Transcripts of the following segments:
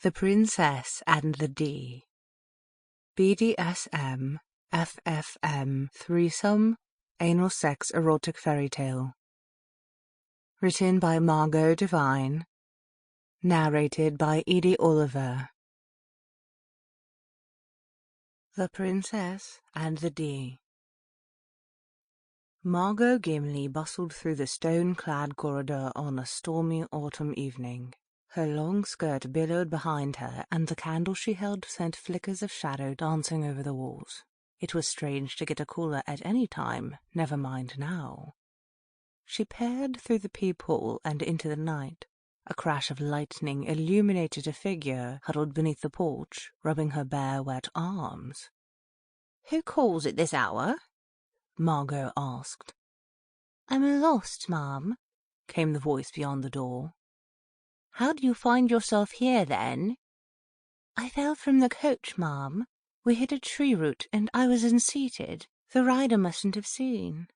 The Princess and the D. BDSM FFM Threesome Anal Sex Erotic Fairytale. Written by Margot Devine. Narrated by Edie Olliver. The Princess and the D. Margot Gimli bustled through the stone-clad corridor on a stormy autumn evening. Her long skirt billowed behind her, and the candle she held sent flickers of shadow dancing over the walls. It was strange to get a caller at any time, never mind now. She peered through the peephole and into the night. A crash of lightning illuminated a figure huddled beneath the porch, rubbing her bare, wet arms. "Who calls at this hour?" Margot asked. "I'm lost, Ma'am," came the voice beyond the door. "How do you find yourself here, then?" "I fell from the coach, Ma'am. We hit a tree root, and I was unseated. The rider mustn't have seen."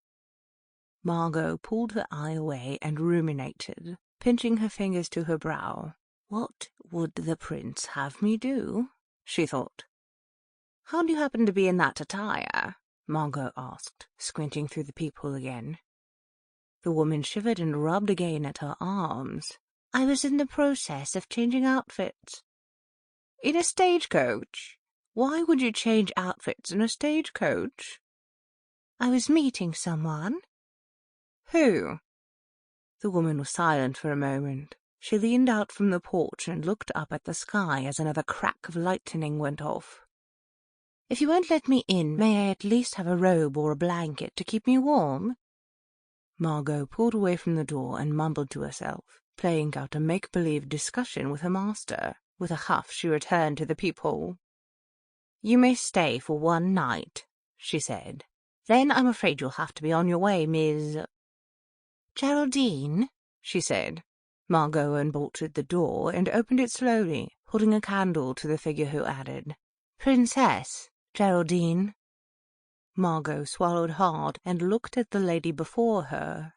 Margot pulled her eye away and ruminated, pinching her fingers to her brow. "What would the prince have me do?" she thought. "How do you happen to be in that attire?" Margot asked, squinting through the peephole again. The woman shivered and rubbed again at her arms. "I was in the process of changing outfits." "In a stagecoach? Why would you change outfits in a stagecoach?" "I was meeting someone." "Who?" The woman was silent for a moment. She leaned out from the porch and looked up at the sky as another crack of lightning went off. "If you won't let me in, may I at least have a robe or a blanket to keep me warm?" Margot pulled away from the door and mumbled to herself, playing out a make-believe discussion with her master. With a huff she returned to the peephole. "You may stay for one night," she said. "Then I'm afraid you'll have to be on your way, Miss—" "Geraldine," she said. Margot unbolted the door and opened it slowly, holding a candle to the figure who added, "Princess Geraldine." Margot swallowed hard and looked at the lady before her.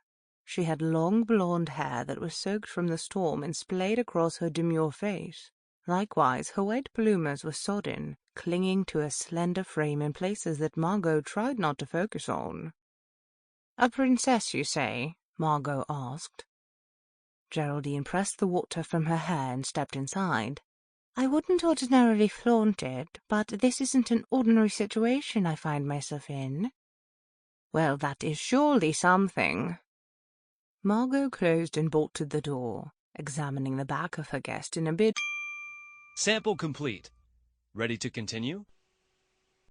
She had long blonde hair that was soaked from the storm and splayed across her demure face. Likewise, her white bloomers were sodden, clinging to a slender frame in places that Margot tried not to focus on. "A princess, you say?" Margot asked. Geraldine pressed the water from her hair and stepped inside. "I wouldn't ordinarily flaunt it, but this isn't an ordinary situation I find myself in." "Well, that is surely something." Margot closed and bolted the door, examining the back of her guest in a bid. Sample complete. Ready to continue?